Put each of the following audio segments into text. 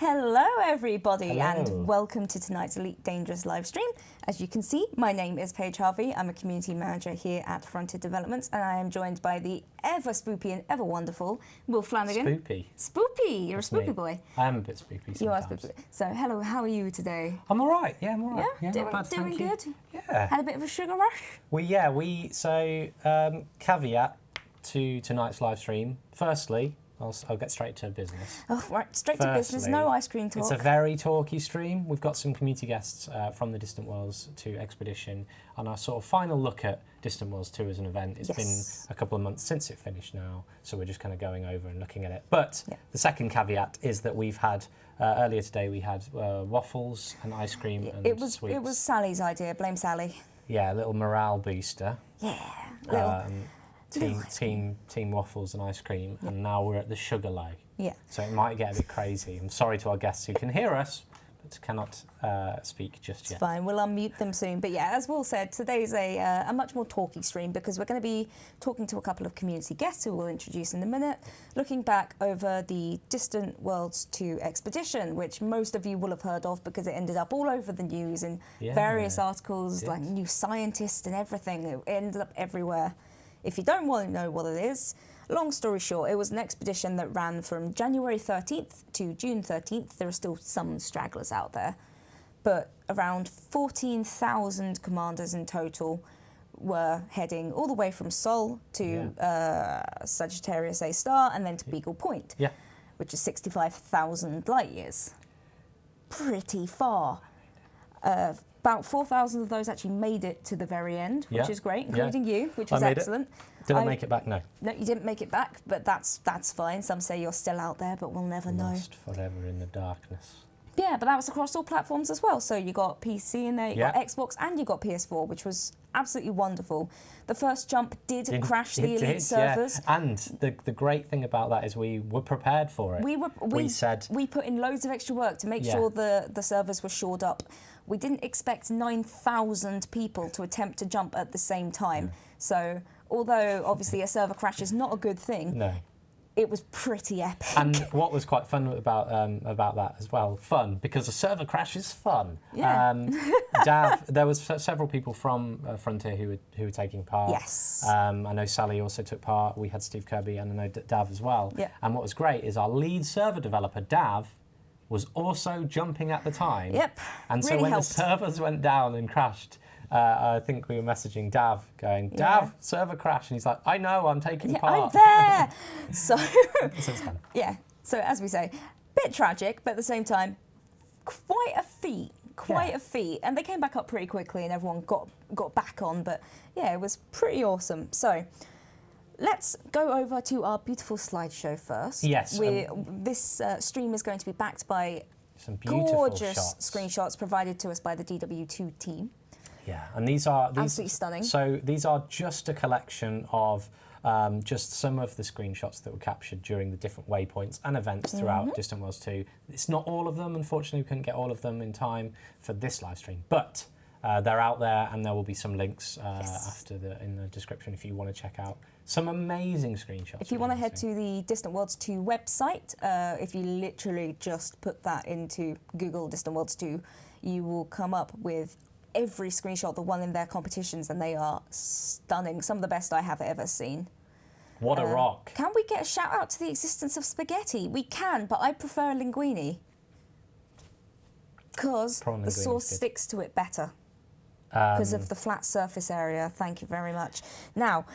Hello everybody. Hello. And welcome to tonight's Elite Dangerous live stream. As you can see, my name is Paige Harvey. I'm a community manager here at Frontier Developments, and I am joined by the ever spoopy and ever wonderful Will Flanagan. Spoopy. Spoopy, you're That's a spoopy me. boy. I am a bit spoopy sometimes. You are spoopy. So hello, how are you today? I'm all right. Yeah, I'm all right. Yeah, not bad, doing thank you. good? Yeah. Had a bit of a sugar rush? Caveat to tonight's live stream. Firstly, I'll get straight to business. Oh, right, straight to business, no ice cream talk. It's a very talky stream. We've got some community guests from the Distant Worlds 2 expedition on our sort of final look at Distant Worlds 2 as an event. It's been a couple of months since it finished now, so we're just kind of going over and looking at it. But the second caveat is that we've had, earlier today we had waffles and ice cream and sweets. It was Sally's idea, blame Sally. Yeah, a little morale booster. Yeah, Team waffles and ice cream, and now we're at the sugar low. Yeah. So it might get a bit crazy. I'm sorry to our guests who can hear us, but cannot speak just yet. It's fine, we'll unmute them soon. But yeah, as Will said, today's a much more talky stream because we're going to be talking to a couple of community guests who we'll introduce in a minute, looking back over the Distant Worlds 2 expedition, which most of you will have heard of because it ended up all over the news in various articles, like New Scientist and everything. It ended up everywhere. If you don't want to know what it is, long story short, it was an expedition that ran from January 13th to June 13th. There are still some stragglers out there, but around 14,000 commanders in total were heading all the way from Sol to Sagittarius A Star and then to Beagle Point, which is 65,000 light years. Pretty far. About 4,000 of those actually made it to the very end, which is great, including you, which was excellent. Did I make it back? No. No, you didn't make it back, but that's fine. Some say you're still out there, but we'll never know. Lost forever in the darkness. Yeah, but that was across all platforms as well. So you got PC in there, you got Xbox, and you got PS4, which was absolutely wonderful. The first jump did crash the Elite servers. Yeah. And the great thing about that is we were prepared for it. We put in loads of extra work to make sure the servers were shored up. We didn't expect 9,000 people to attempt to jump at the same time. So although obviously a server crash is not a good thing, it was pretty epic. And what was quite fun about that as well, because a server crash is fun. Yeah. Dav, there was several people from Frontier who were taking part. Yes. I know Sally also took part. We had Steve Kirby and I know Dav as well. Yeah. And what was great is our lead server developer, Dav, was also jumping at the time. Yep. And so when the servers went down and crashed, I think we were messaging Dav, going, Dav, server crash. And he's like, I know, I'm taking part. I'm there. So, it's fun. Yeah. So as we say, bit tragic, but at the same time, quite a feat. Quite a feat. And they came back up pretty quickly and everyone got back on. But yeah, it was pretty awesome. So let's go over to our beautiful slideshow first. Yes. This stream is going to be backed by some beautiful gorgeous screenshots provided to us by the DW2 team. Yeah, and these are absolutely stunning. So these are just a collection of just some of the screenshots that were captured during the different waypoints and events throughout Distant Worlds 2. It's not all of them, unfortunately, we couldn't get all of them in time for this live stream, but they're out there, and there will be some links in the description if you want to check out some amazing screenshots. If you want to head to the Distant Worlds 2 website, if you literally just put that into Google Distant Worlds 2, you will come up with every screenshot that won in their competitions, and they are stunning. Some of the best I have ever seen. What a rock. Can we get a shout out to the existence of spaghetti? We can, but I prefer linguine. Because the sauce sticks to it better. Because of the flat surface area. Thank you very much. Now,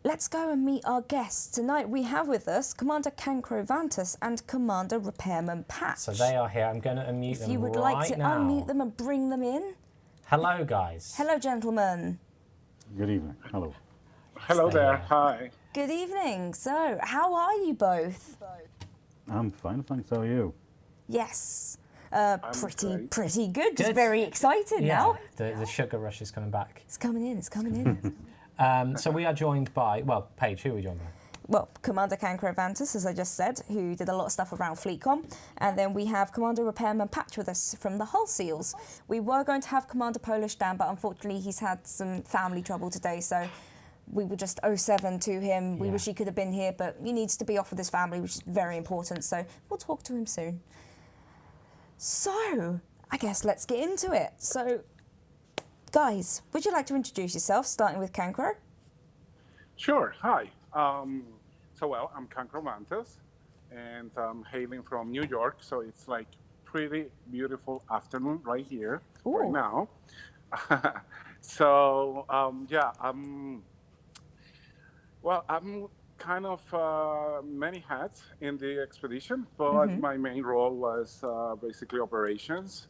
let's go and meet our guests. Tonight we have with us Commander Cancrovantus and Commander Repairman Patch. So they are here. I'm going to unmute them right now. If you would like to unmute them and bring them in. Hello, guys. Hello, gentlemen. Good evening. Hello. Hello there. Hi. Good evening. So, how are you both? I'm fine, thanks. How are you? Yes. Pretty good. Just very excited now. The sugar rush is coming back. It's coming in. It's coming in. So we are joined by, well, Paige, who are we joined by? Well, Commander Cancrovantus, as I just said, who did a lot of stuff around FleetCom. And then we have Commander Repairman Patch with us from the Hull Seals. We were going to have Commander Polish down, but unfortunately he's had some family trouble today, so we were just 07 to him. We wish he could have been here, but he needs to be off with his family, which is very important, so we'll talk to him soon. So, I guess let's get into it. So, guys, would you like to introduce yourself, starting with Cancro? Sure. Hi. I'm Cancro Mantes, and I'm hailing from New York. So it's like pretty beautiful afternoon right here, right Ooh. now. I'm kind of many hats in the expedition, but my main role was basically operations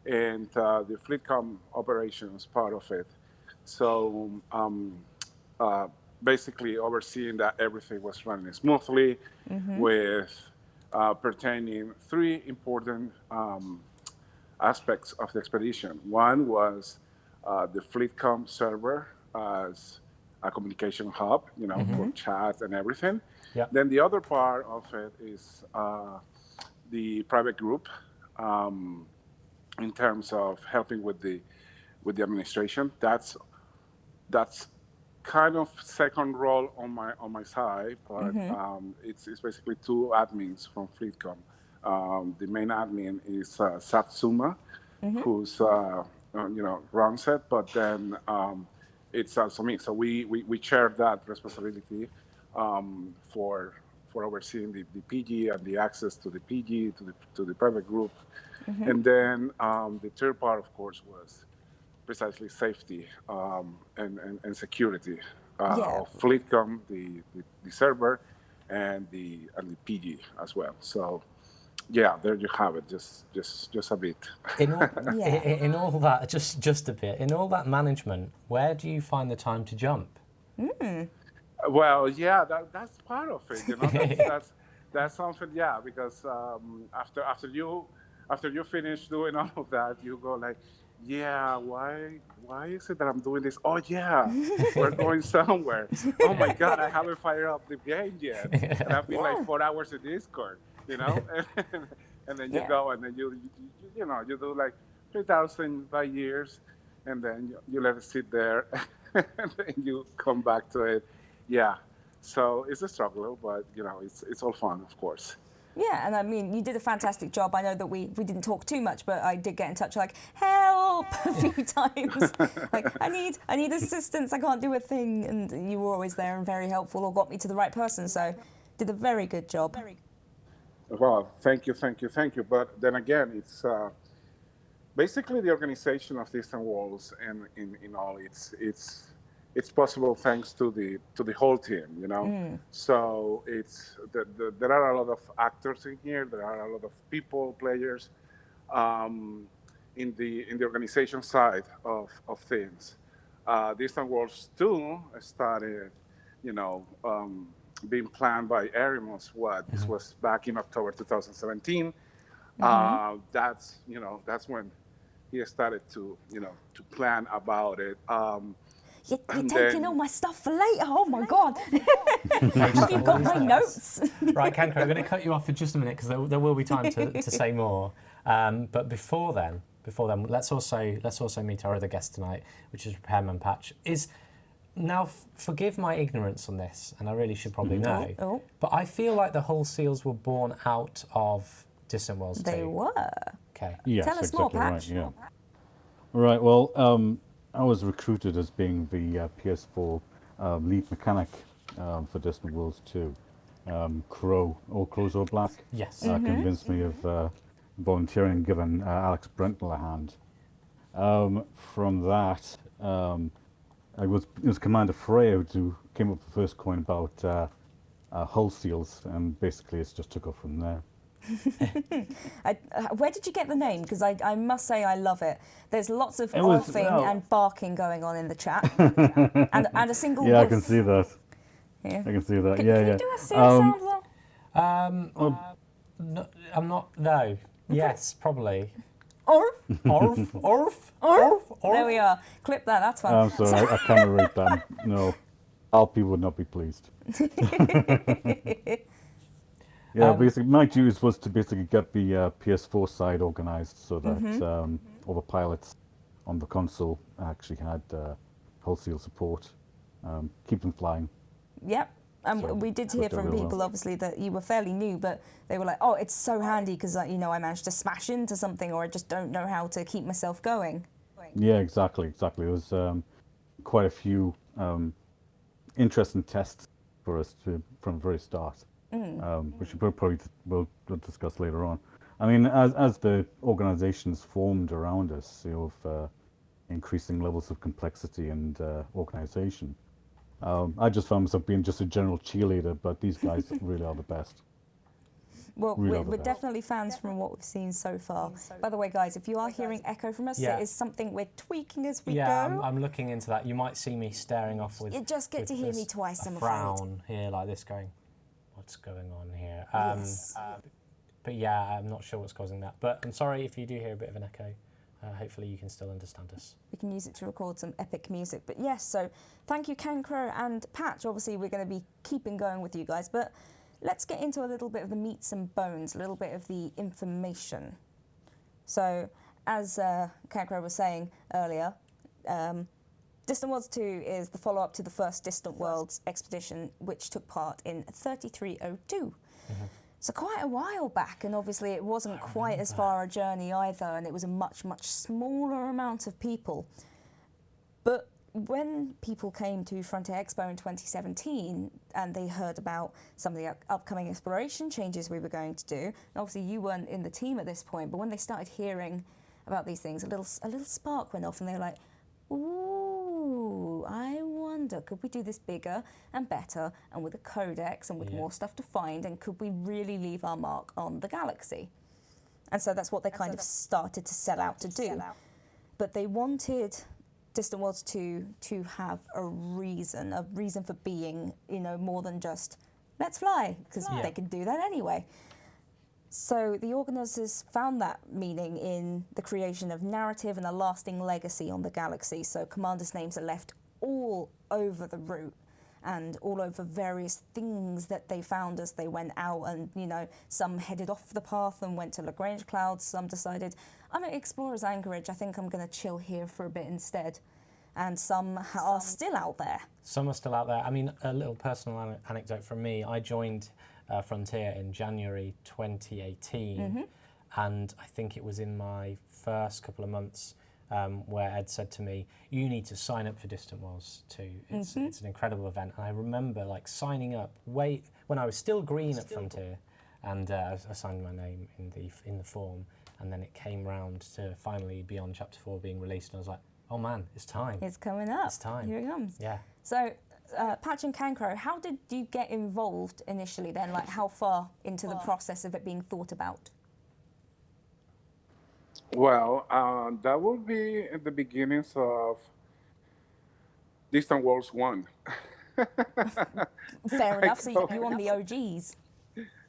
and the FleetCom operations part of it. So uh, basically overseeing that everything was running smoothly with pertaining three important aspects of the expedition. One was the FleetCom server as a communication hub, for chat and everything. Yeah. Then the other part of it is the private group in terms of helping with the administration. That's kind of second role on my side, but it's basically two admins from FleetCom. The main admin is Satsuma, who's runs it, but then it's also me. So we share that responsibility for overseeing the PG and the access to the PG to the private group, and then the third part, of course, was precisely safety and security of FleetCom, the server, and the PG as well. So yeah, there you have it. Just a bit. In all that, just a bit. In all that management, where do you find the time to jump? Well, yeah, that's part of it. That's something. Yeah, because after you finish doing all of that, you go like, yeah, why is it that I'm doing this? Oh yeah, we're going somewhere. Oh my God, I haven't fired up the game yet, and I've been like 4 hours in Discord, and then you go and then you do like 3,000 by years, and then you let it sit there, and then you come back to it. Yeah, so it's a struggle, but it's all fun, of course. Yeah, and I mean, you did a fantastic job. I know that we didn't talk too much, but I did get in touch like, help, a few times. Like, I need assistance, I can't do a thing. And you were always there and very helpful, or got me to the right person. So did a very good job. Well, thank you. But then again, it's basically the organization of Distant Walls, and in all, it's possible thanks to the whole team, So it's there are a lot of actors in here. There are a lot of people, players, in the organization side of things. Distant Worlds 2 started, being planned by Erimos. This was back in October 2017. That's when he started to plan about it. You're taking all my stuff for later. Oh my God! Have you got my notes? Right, Cancro, I'm going to cut you off for just a minute because there will be time to say more. But before then, let's also meet our other guest tonight, which is Repairman Patch. Now, forgive my ignorance on this, and I really should probably know, but I feel like the Hull Seals were born out of Distant Worlds 2. They were. Okay. Yes, Tell us exactly more, Patch. right. Yeah. Right. Well, I was recruited as being the PS4 lead mechanic for Distant Worlds 2. Crow, all crows are black. Yes. Convinced me of volunteering and giving Alex Brentle a hand. From that, it was Commander Freya who came up with the first coin about Hull Seals, and basically it's just took off from there. Where did you get the name? Because I must say I love it. There's lots of arfing and barking going on in the chat, and a single. Yeah, wolf. I can see that. Yeah. I can see that. Can yeah. you do a seal sound? No, I'm not. No. Yes, probably. Orf. Orf. Orf. Orf. There we are. Clip that. That's fun. I'm sorry, I can't read that. No, Alpi would not be pleased. Yeah, basically, my duties was to basically get the PS4 side organized so that all the pilots on the console actually had Hull Seal support, keep them flying. Yep. And So we did hear from people, obviously, that you were fairly new, but they were like, oh, it's so handy because, you know, I managed to smash into something, or I just don't know how to keep myself going. Yeah, exactly. There was quite a few interesting tests for us from the very start, which we'll probably will discuss later on. I mean, as the organizations formed around us, you know, of increasing levels of complexity and organization, I just found myself being just a general cheerleader, but these guys really are the best. Well, we're definitely fans from what we've seen so far. By the way, guys, if you are hearing echo from us, it is something we're tweaking as we go. Yeah, I'm looking into that. You might see me staring off with. You just get to hear me twice, I'm afraid. Frown here like this, going, what's going on here? Yes. But yeah, I'm not sure what's causing that. But I'm sorry if you do hear a bit of an echo. Hopefully you can still understand us. We can use it to record some epic music. But yes, so thank you, Cancro and Patch. Obviously, we're going to be keeping going with you guys, but let's get into a little bit of the meats and bones, a little bit of the information. So, as Cancro was saying earlier, Distant Worlds 2 is the follow-up to the first Distant Worlds expedition, which took part in 3302. So quite a while back, and obviously it wasn't quite as far a journey either, and it was a much, much smaller amount of people. But when people came to Frontier Expo in 2017 and they heard about some of the upcoming exploration changes we were going to do, and obviously you weren't in the team at this point, but when they started hearing about these things, a little spark went off, and they were like, ooh, I wonder, could we do this bigger and better and with a codex and with more stuff to find, and could we really leave our mark on the galaxy? And so that's what they kind of started to set out to do. But they wanted Distant Worlds 2 to have a reason for being, you know, more than just, let's fly, because they can do that anyway. So the organisers found that meaning in the creation of narrative and a lasting legacy on the galaxy. So commanders' names are left all over the route and all over various things that they found as they went out. And, you know, some headed off the path and went to Lagrange Clouds. Some decided, I'm at Explorer's Anchorage, I think I'm going to chill here for a bit instead. And some are still out there. Some are still out there. I mean, a little personal anecdote from me. I joined Frontier in January 2018, and I think it was in my first couple of months where Ed said to me, you need to sign up for Distant Worlds 2. It's an incredible event. And I remember like signing up when I was still green at Frontier, and I signed my name in the form, and then it came round to finally Beyond Chapter 4 being released, and I was like, oh man, it's time. It's coming up. It's time. Here it comes. Yeah. So, Patch and Cancro, how did you get involved initially then? Like, how far into the process of it being thought about? Well, that would be at the beginnings of Distant Worlds 1. Fair enough, so you're one of the OGs.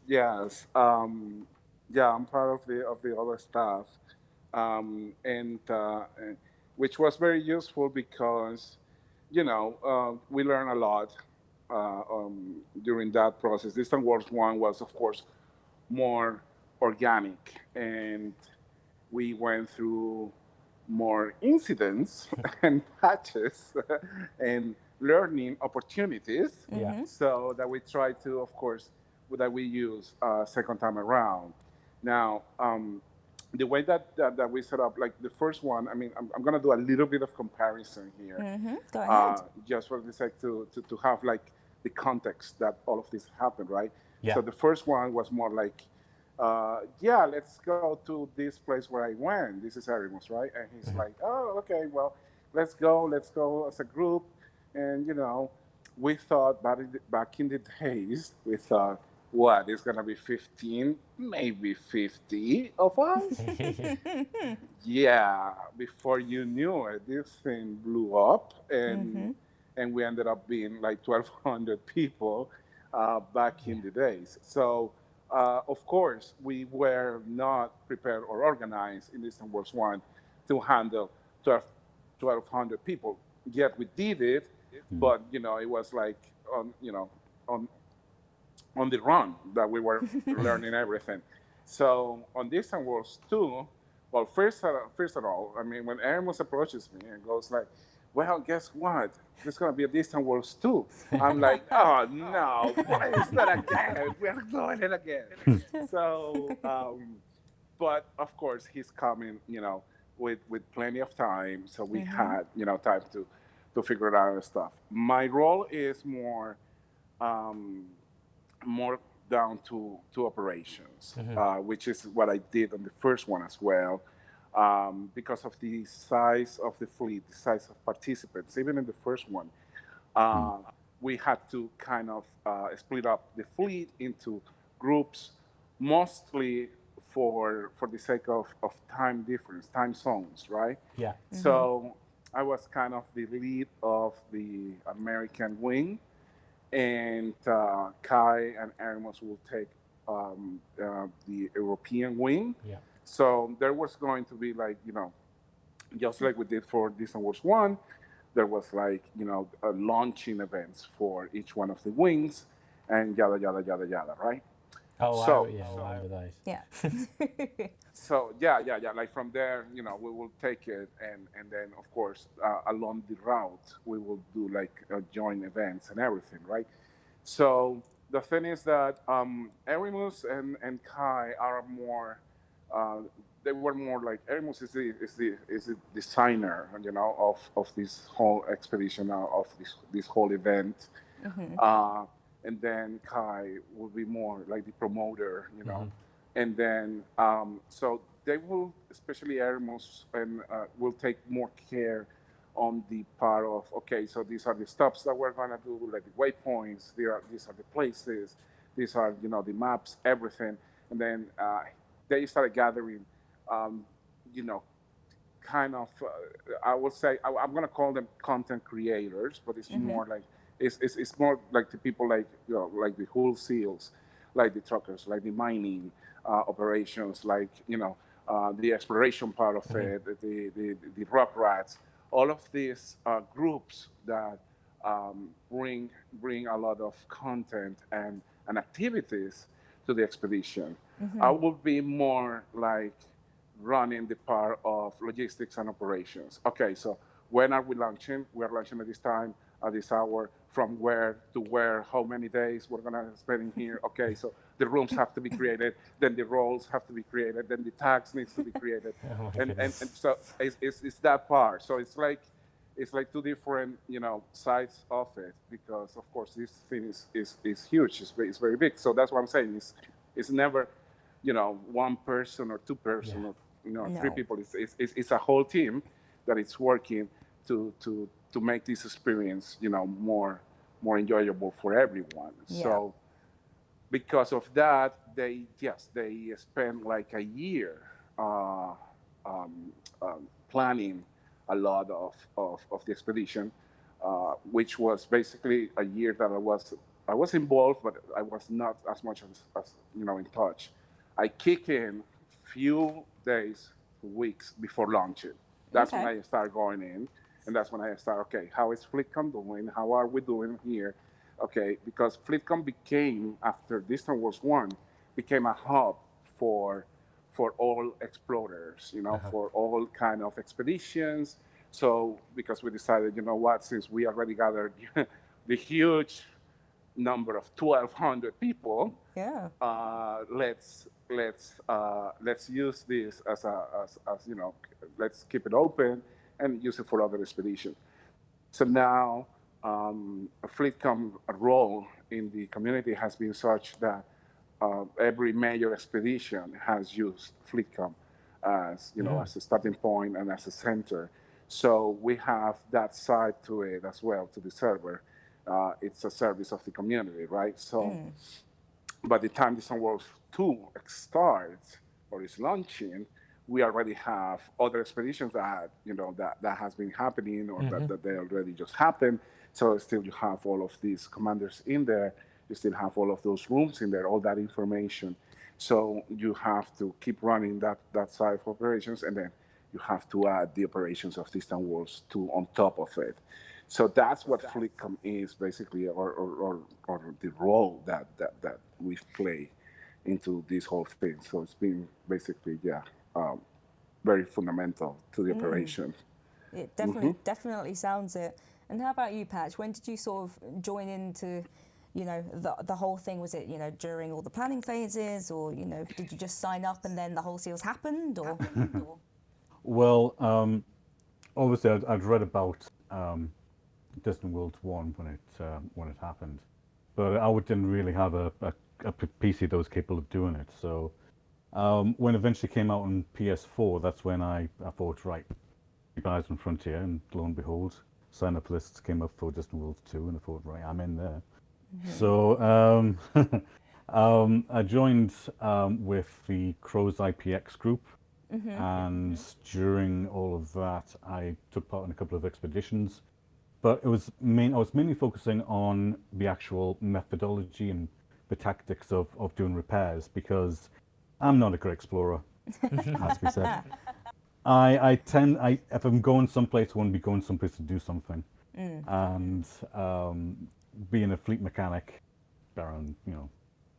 Yes. Yeah, I'm part of the other staff. And which was very useful because, you know, we learned a lot during that process. Distant Worlds 1 was, of course, more organic, and we went through more incidents and patches and learning opportunities. So that we try to, of course, that we use second time around. Now, the way that we set up, like the first one, I mean, I'm going to do a little bit of comparison here. Go ahead. Just for the sake to have like the context that all of this happened, right? Yeah. So the first one was more like, yeah, let's go to this place where I went. This is Arimus, right? And he's like, oh, okay, well, let's go as a group. And, you know, we thought back in the days, we thought, what, it's going to be 15, maybe 50 of us? Yeah, before you knew it, this thing blew up, and we ended up being like 1,200 people back in the days. So, of course, we were not prepared or organized in Distant Worlds 1 to handle 1,200 people. Yet we did it, but, you know, it was like, on the run that we were learning everything. So on Distant Worlds 2, well, first of all, I mean, when Amos approaches me and goes like, well, guess what? There's going to be a Distant Worlds 2. I'm like, oh, no, please, not again. We're doing it again. So, but of course, he's coming, with plenty of time. So we had, time to figure it out and stuff. My role is um, more down to operations, which is what I did on the first one as well. Because of the size of the fleet, the size of participants, even in the first one, uh, we had to kind of split up the fleet into groups, mostly for the sake of time difference, time zones, right? Yeah. So I was kind of the lead of the American wing, and Kai and Amos will take the European wing. Yeah. So there was going to be like, just like we did for Distant Wars 1, there was like, launching events for each one of the wings and yada, yada, yada, yada, right? Oh, So, I remember those. Yeah. so yeah. Like from there, we will take it, and then of course along the route we will do like joint events and everything, right? So the thing is that Erimus and Kai are more. Uh, they were more like Erimus is the designer, of this whole expedition, of this whole event. Uh, and then Kai will be more like the promoter, and then so they will, especially Hermos, and will take more care on the part of, okay, so these are the stops that we're gonna do, like the waypoints. These are the places. These are the maps, everything. And then they started gathering, um, you know, kind of, I would say, I'm gonna call them content creators, but it's more like it's more like the people like like the hull seals, like the truckers, like the mining operations, like the exploration part of it, the rock rats, all of these groups that bring a lot of content and activities to the expedition. I would be more like running the part of logistics and operations. Okay, so when are we launching? We are launching at this time, at this hour, from where to where, how many days we're gonna spend in here. Okay, so the rooms have to be created, then the roles have to be created, then the tags needs to be created, Oh my and goodness. so it's that part. So it's like two different sides of it, because of course this thing is huge. It's very big. So that's what I'm saying. It's never one person or two person Yeah. or three No. people. It's a whole team that is working to make this experience more enjoyable for everyone. Yeah. So because of that, they spend like a year uh, planning a lot of the expedition, which was basically a year that I was involved, but I was not as much as in touch. I kick in few days, weeks before launching. That's when Okay. I start going in, and that's when I start. Okay, how is FleetCom doing? How are we doing here? Okay, because FleetCom became, after Distant Wars 1, became a hub for for all explorers, for all kind of expeditions. So because we decided, what, since we already gathered the huge number of 1,200 people, Yeah. let's use this as let's keep it open and use it for other expeditions. So now, FleetCom role in the community has been such that every major expedition has used FleetCom as a starting point and as a center. So we have that side to it as well, to the server. It's a service of the community, right? So by the time the World 2 starts or is launching, we already have other expeditions that has been happening, or that they already just happened. So still you have all of these commanders in there. You still have all of those rooms in there, all that information. So you have to keep running that side of operations, and then you have to add the operations of Distant Worlds 2 on top of it. So that's what FleetCom is basically, or the role that we've played into this whole thing. So it's been basically, very fundamental to the operation. It definitely sounds it. And how about you, Patch? When did you sort of join into, you know, the whole thing? Was it, you know, during all the planning phases, or, you know, did you just sign up and then the whole seals happened, or? Well, obviously I'd read about Distant Worlds 1 when it happened, but I didn't really have a PC that was capable of doing it. So when it eventually came out on PS4, that's when I thought, right, keep eyes on Frontier, and lo and behold, sign-up lists came up for Distant Worlds 2, and I thought, right, I'm in there. So I joined with the Crows IPX group, and during all of that, I took part in a couple of expeditions. But I was mainly focusing on the actual methodology and the tactics of doing repairs, because I'm not a great explorer, has to be said. If I'm going someplace, I want to be going someplace to do something. And being a fleet mechanic, Baron, you know,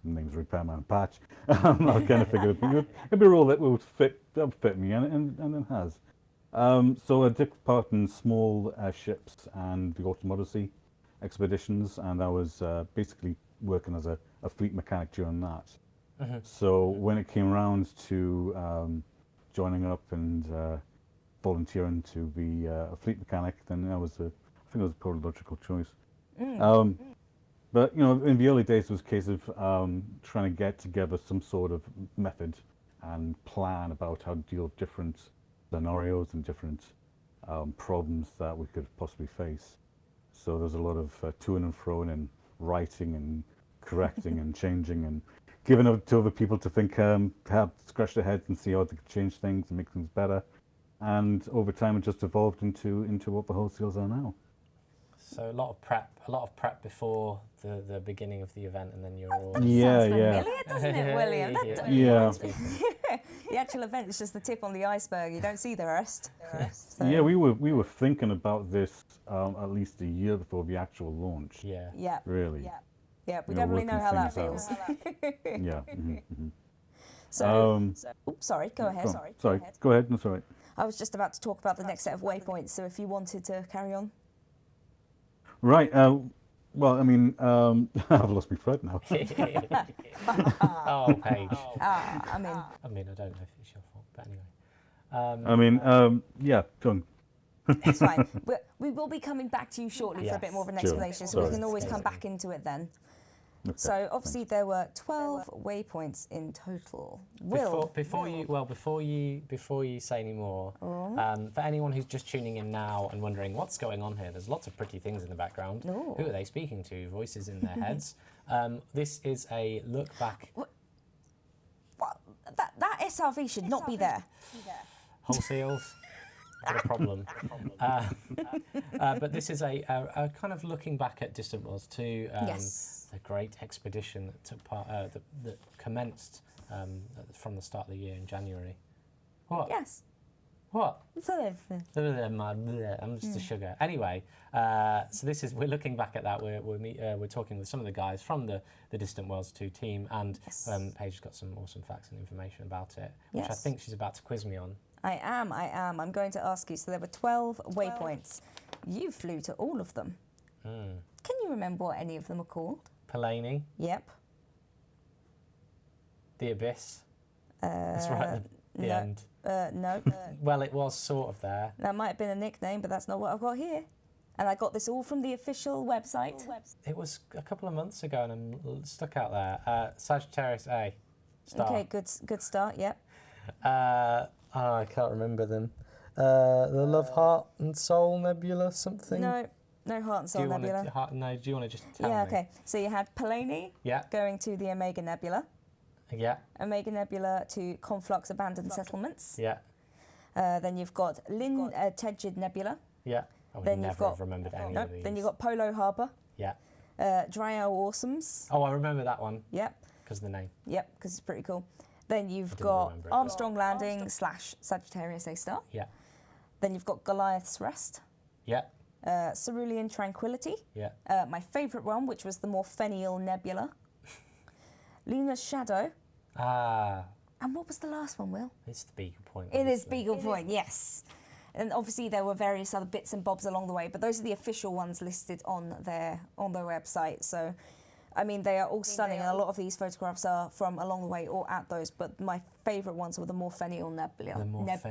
name's Repairman and Patch, I kind of figured it'd be a role that would fit me, and it has. So I took part in small ships and the Autumn Odyssey expeditions, and I was basically working as a fleet mechanic during that. So when it came around to joining up and volunteering to be a fleet mechanic, then I think it was probably a logical choice. But you know, in the early days, it was a case of trying to get together some sort of method and plan about how to deal with different scenarios and different problems that we could possibly face. So there's a lot of to-ing and fro-ing and writing and correcting and changing and giving it to other people to think, have scratch their heads and see how they could change things and make things better. And over time, it just evolved into what the wholesales are now. So a lot of prep before the beginning of the event, and then you're all... Sounds familiar, doesn't it, William? Yeah. The actual event is just the tip on the iceberg. You don't see the rest. So. Yeah, we were thinking about this at least a year before the actual launch. Yeah. Yeah. Really. Yeah, we don't really know how that feels. Yeah. So, oops, sorry, go ahead. Sorry, go ahead. That's all right. I was just about to talk about the next set of waypoints, so if you wanted to carry on. Right. Well, I mean, I've lost my thread now. Oh, Paige. I mean, I don't know if it's your fault, but anyway. Yeah, John. It's fine. We will be coming back to you shortly for a bit more of an explanation, so we can always come back into it then. Okay, so obviously there were 12 waypoints in total. Before you say any more, for anyone who's just tuning in now and wondering what's going on here, there's lots of pretty things in the background. Ooh. Who are they speaking to? Voices in their heads. This is a look back. What? That SRV should not be there. Whole seals. What a problem. But this is a kind of looking back at Distant Worlds 2, the great expedition that took part, that commenced from the start of the year in January. What? Yes. What? I'm just a sugar. Anyway, so we're looking back at that. We're talking with some of the guys from the Distant Worlds 2 team, and Paige has got some awesome facts and information about it, which I think she's about to quiz me on. I am. I'm going to ask you. So there were 12 waypoints. You flew to all of them. Can you remember what any of them are called? Pelani. Yep. The Abyss. That's right at the end. No. Well, it was sort of there. That might have been a nickname, but that's not what I've got here. And I got this all from the official website. It was a couple of months ago, and I'm stuck out there. Sagittarius A. Star. Okay, good start. Yep. I can't remember them. The Love, Heart and Soul Nebula, something? No Heart and Soul Nebula. Do you want to just tell me? Yeah, okay. So you had Pelani going to the Omega Nebula. Yeah. Omega Nebula to Conflux Abandoned Settlements. Yeah. Then you've got Tegid Nebula. Yeah. I would never have remembered any of these. Then you've got Polo Harbour. Yeah. Dryao Awesomes. Oh, I remember that one. Yep. Because of the name. Yep, because it's pretty cool. Then you've got Armstrong Landing / Sagittarius A Star. Yeah. Then you've got Goliath's Rest. Yeah. Cerulean Tranquility. Yeah. My favourite one, which was the more Fenniel Nebula. Luna's Shadow. Ah. And what was the last one, Will? It's the Beagle Point. It is Beagle Point, yes. And obviously there were various other bits and bobs along the way, but those are the official ones listed on their website. So, I mean, they are all stunning, and a lot of these photographs are from along the way or at those, but my favourite ones were the Morphenial Nebula.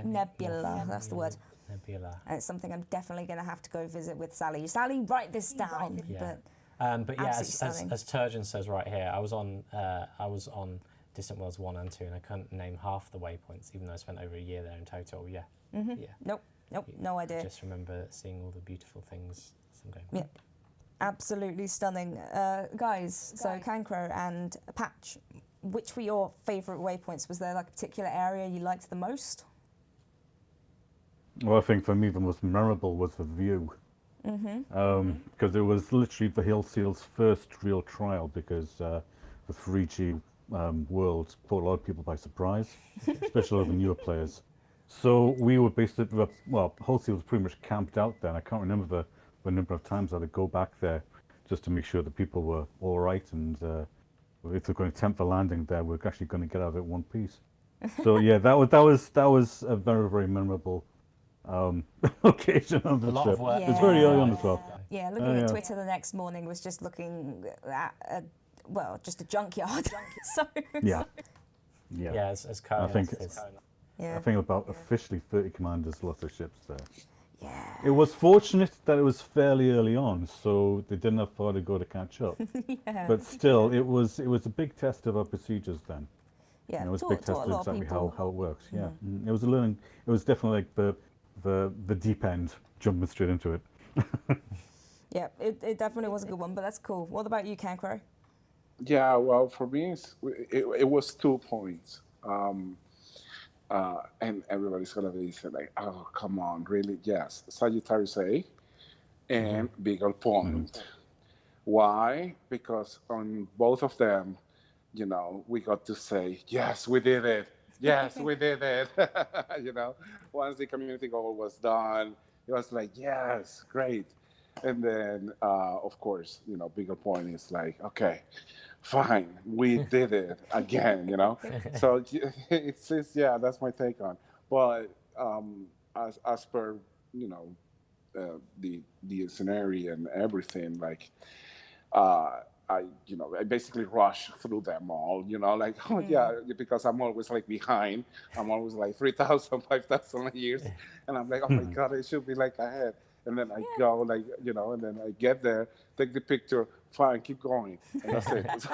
Nebula, that's the word. Nebula. And it's something I'm definitely going to have to go visit with Sally. Sally, write this down. Yeah. But yeah, as Turgeon says right here, I was on Distant Worlds 1 and 2, and I couldn't name half the waypoints, even though I spent over a year there in total. Yeah. Yeah. Nope, no idea. Just remember seeing all the beautiful things. Yeah, absolutely stunning. Guys, so Cancro and Patch, which were your favourite waypoints? Was there like a particular area you liked the most? Well, I think for me the most memorable was the view. Because it was literally the Hill Seal's first real trial, because the 3G world caught a lot of people by surprise, especially the newer players. So we were basically, well, Hull Seal was pretty much camped out there, and I can't remember the number of times I had to go back there just to make sure that people were all right, and if they're going to attempt the landing there, we're actually going to get out of it in one piece. So yeah, that was a very, very memorable occasion on the trip. Of work. It was very early on as well. Yeah, looking at Twitter the next morning was just looking at just a junkyard. So Yeah, as Karen I think about officially 30 commanders, lots of ships there. Yeah. It was fortunate that it was fairly early on, so they didn't have far to go to catch up. But still, it was a big test of our procedures then. Yeah, it was a big test of exactly how it works. Yeah, it was a learning. It was definitely like the deep end, jumping straight into it. Yeah, it definitely was a good one, but that's cool. What about you, Cancro? Yeah, well, for me, it was 2 points. And everybody's going to be saying, like, oh, come on, really? Yes, Sagittarius A and Beagle Point. Why? Because on both of them, we got to say, yes, we did it. Yes, we did it. Once the community goal was done, it was like, yes, great. And then, of course, Beagle Point is like, okay, fine, we did it again, So it's that's my take on. But as per the scenario and everything, like I basically rush through them all, like, oh yeah, because I'm always like behind. I'm always like 3,000, 5,000 years, and I'm like, oh my god, it should be like ahead. And then I go, like, and then I get there, take the picture, fine, keep going, and that's it. It's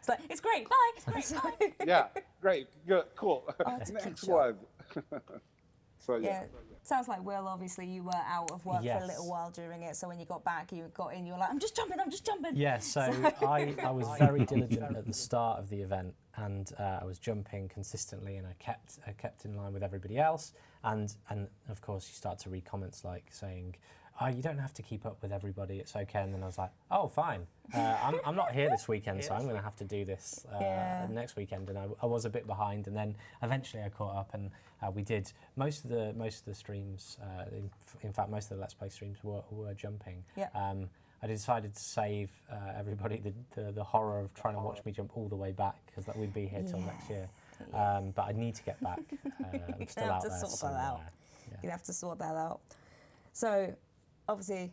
like, it's great, bye. It's great, bye. Yeah, great, good, cool. Next one. So yeah. Sounds like, Will, obviously you were out of work for a little while during it, so when you got back, you got in, you were like, I'm just jumping. Yeah, so I was very diligent at the start of the event, and I was jumping consistently, and I kept in line with everybody else, and of course you start to read comments like saying, oh, you don't have to keep up with everybody, it's okay. And then I was like, oh, fine. I'm not here this weekend, so I'm going to have to do this next weekend. And I was a bit behind, and then eventually I caught up, and we did most of the streams. In fact, most of the Let's Play streams were jumping. Yeah. I decided to save everybody the horror of trying to watch me jump all the way back, because that we'd be here till next year. But I need to get back. I'm still out there. You'd have to sort that out. So, obviously,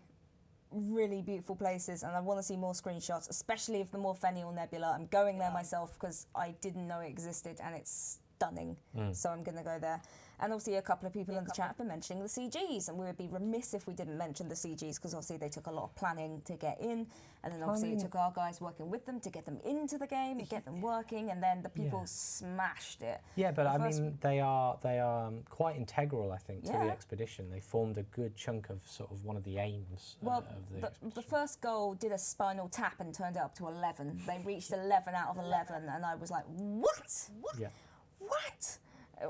really beautiful places, and I want to see more screenshots, especially of the Morphenial Nebula. I'm going there myself because I didn't know it existed, and it's stunning. So I'm going to go there. And obviously a couple of people in the chat have been mentioning the CGs, and we would be remiss if we didn't mention the CGs, because obviously they took a lot of planning to get in, and then obviously it took our guys working with them to get them into the game and get them working, and then the people smashed it. Yeah, but I mean, they are quite integral, I think, to the expedition. They formed a good chunk of sort of one of the aims of the first goal did a spinal tap and turned it up to 11. They reached 11 out of 11, and I was like, what? Yeah. What?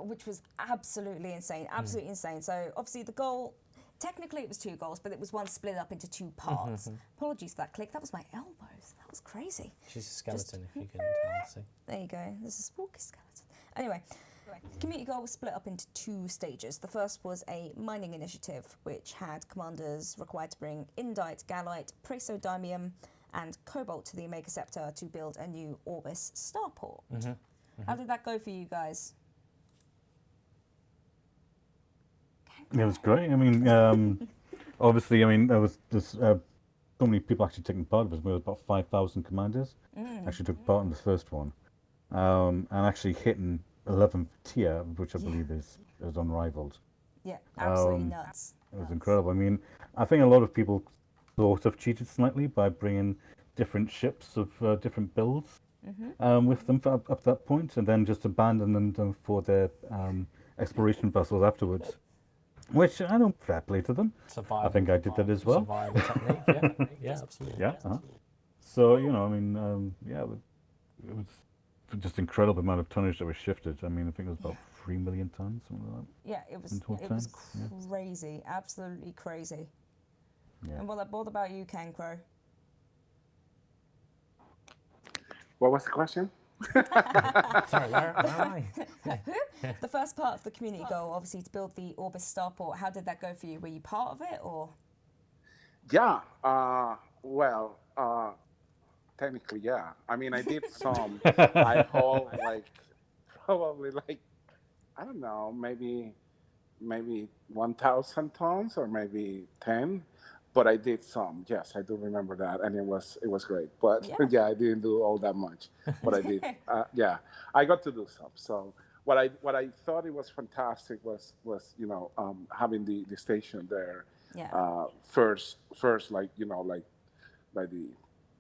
Which was absolutely insane, insane. So obviously the goal, technically it was 2 goals, but it was one split up into 2 parts. Apologies for that click, that was my elbows, that was crazy. She's a skeleton, if you can see. There you go, there's a spooky skeleton. Anyway, community goal was split up into 2 stages. The first was a mining initiative, which had commanders required to bring Indite, Gallite, Praesodymium, and Cobalt to the Omega Scepter to build a new Orbis starport. How did that go for you guys? It was great. I mean, obviously, I mean, there's so many people actually taking part of it. There were about 5,000 commanders actually took part in the first one, and actually hitting 11th tier, which I believe is unrivaled. Yeah, absolutely nuts. It was incredible. I mean, I think a lot of people sort of cheated slightly by bringing different ships of different builds with them up to that point, and then just abandoning them for their exploration vessels afterwards. Which I don't fair play to them. Survival, I think I did that as well. Survival technique, yeah, yeah, absolutely. Yeah. So you know, I mean, yeah, it was just incredible amount of tonnage that was shifted. I mean, I think it was about 3 million tons, something like that. Yeah, it was crazy, absolutely crazy. Yeah. And what about you, Ken Crow? What was the question? Sorry, where am I? The first part of the community goal, obviously, to build the Orbis starport. How did that go for you? Were you part of it, or? Yeah. Well, technically, yeah. I mean, I did some. I hauled probably I don't know, maybe 1,000 tons or maybe 10. But I did some. Yes, I do remember that, and it was great. But yeah, I didn't do all that much. But I did. Yeah, I got to do some. So what I thought it was fantastic was having the station there. Yeah. First like the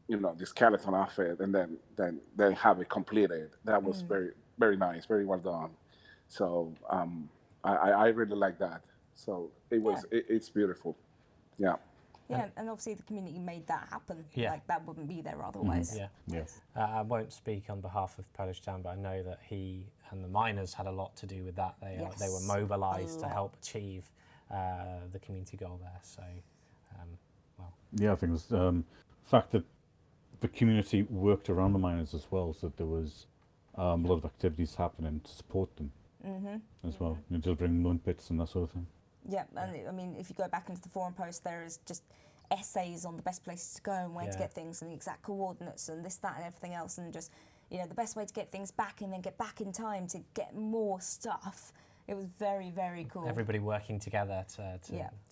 the skeleton of it, and then have it completed. That was very, very nice, very well done. So I really like that. So it's beautiful. Yeah. Yeah, and obviously the community made that happen. Yeah. Like, that wouldn't be there otherwise. Yeah. Yes. I won't speak on behalf of Polish Town, but I know that he and the miners had a lot to do with that. They were mobilised to help achieve the community goal there. So, well. Yeah, I think it was the fact that the community worked around the miners as well, so there was a lot of activities happening to support them as well. You know, just bring loan pits and that sort of thing. Yeah, and I mean, if you go back into the forum post, there is just essays on the best places to go and where to get things and the exact coordinates and this, that, and everything else, and just, the best way to get things back and then get back in time to get more stuff. It was very, very cool. Everybody working together to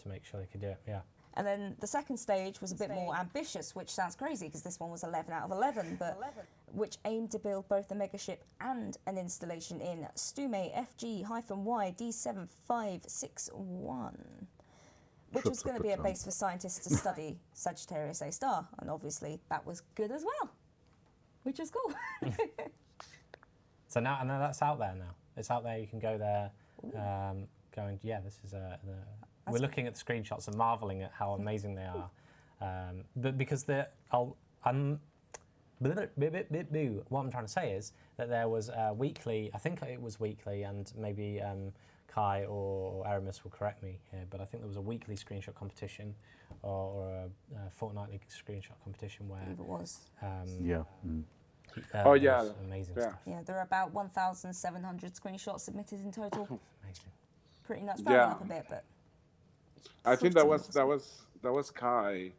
make sure they could do it. Yeah. And then the second stage was a bit more ambitious, which sounds crazy because this one was 11 out of 11, but which aimed to build both a megaship and an installation in Stume FG-Y D7561, which was going to be a base for scientists to study Sagittarius A star, and obviously that was good as well, which is cool. So now that's out there now. It's out there. You can go there. This is we're looking at the screenshots and marveling at how amazing they are, because what I'm trying to say is that there was a weekly, I think it was weekly, and maybe Kai or Aramis will correct me here, but I think there was a weekly screenshot competition or a fortnightly screenshot competition where it was. Amazing stuff. Yeah, there are about 1,700 screenshots submitted in total. Amazing. Pretty nuts. Probably up a bit, but. I think that was Kai,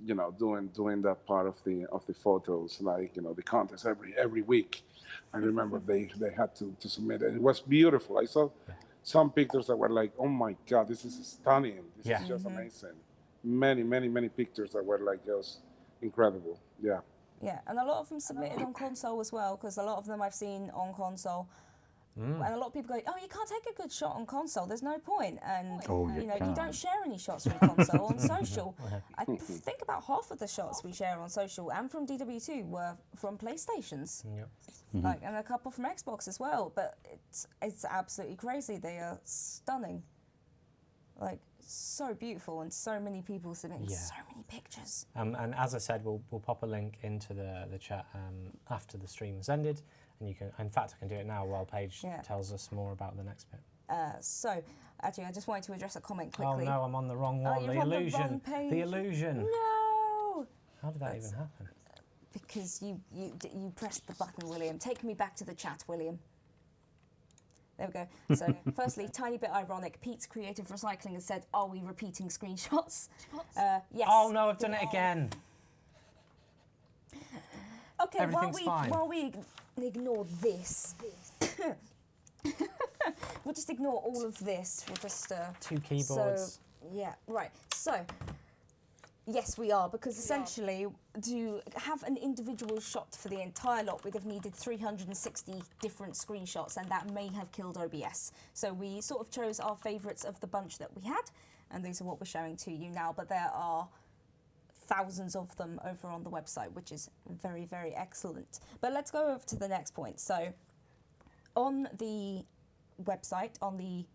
doing that part of the photos, the contest every week. I remember they had to submit it. It was beautiful. I saw some pictures that were like, oh my God, this is stunning. This is just amazing. Many pictures that were like just incredible. Yeah. Yeah, and a lot of them submitted on console as well, because a lot of them I've seen on console. And a lot of people go, oh, you can't take a good shot on console, there's no point. And, you don't share any shots from console on social. I think about half of the shots we share on social and from DW2 were from PlayStations. Yep. And a couple from Xbox as well. But it's absolutely crazy. They are stunning. So beautiful, and so many people submitting so many pictures. And as I said, we'll pop a link into the chat after the stream has ended. And you can, in fact, I can do it now while Paige tells us more about the next bit. So, actually, I just wanted to address a comment quickly. Oh no, I'm on the wrong one. You're the on illusion. The wrong page. The illusion. No. How did that even happen? Because you pressed the button, William. Take me back to the chat, William. There we go. So, firstly, tiny bit ironic. Pete's Creative Recycling has said, "Are we repeating screenshots?" Yes. Oh no, I've done it again. Okay, while we ignore this, we'll just ignore all of this. We'll just 2 keyboards. So, yeah, right. So, yes, we are, because essentially to have an individual shot for the entire lot, we'd have needed 360 different screenshots, and that may have killed OBS. So we sort of chose our favourites of the bunch that we had, and these are what we're showing to you now. But there are thousands of them over on the website, which is very, very excellent. But let's go over to the next point. So on the website, on the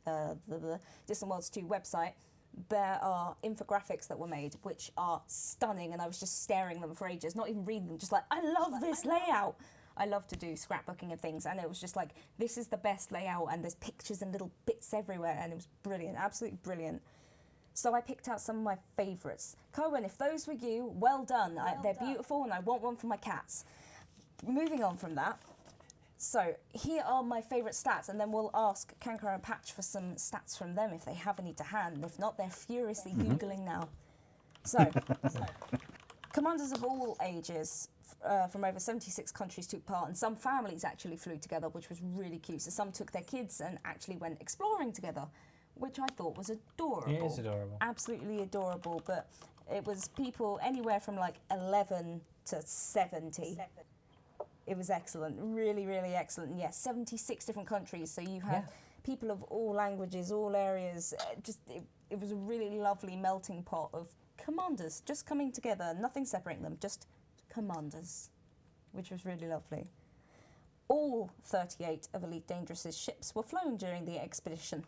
Distant Worlds 2 website, there are infographics that were made, which are stunning, and I was just staring at them for ages, not even reading them, just like, I love this layout. I love to do scrapbooking of things, and it was just like, this is the best layout, and there's pictures and little bits everywhere, and it was brilliant, absolutely brilliant. So I picked out some of my favourites. Cohen, if those were you, well done. They're beautiful, and I want one for my cats. Moving on from that, so here are my favourite stats, and then we'll ask Kankar and Patch for some stats from them if they have any to hand. If not, they're furiously Googling now. So, commanders of all ages from over 76 countries took part, and some families actually flew together, which was really cute. So some took their kids and actually went exploring together, which I thought was adorable. It is adorable. Absolutely adorable, but it was people anywhere from like 11 to 70. It was excellent, really, really excellent. And yes, 76 different countries, so you had people of all languages, all areas. It was a really lovely melting pot of commanders just coming together, nothing separating them, just commanders, which was really lovely. All 38 of Elite Dangerous's ships were flown during the expedition.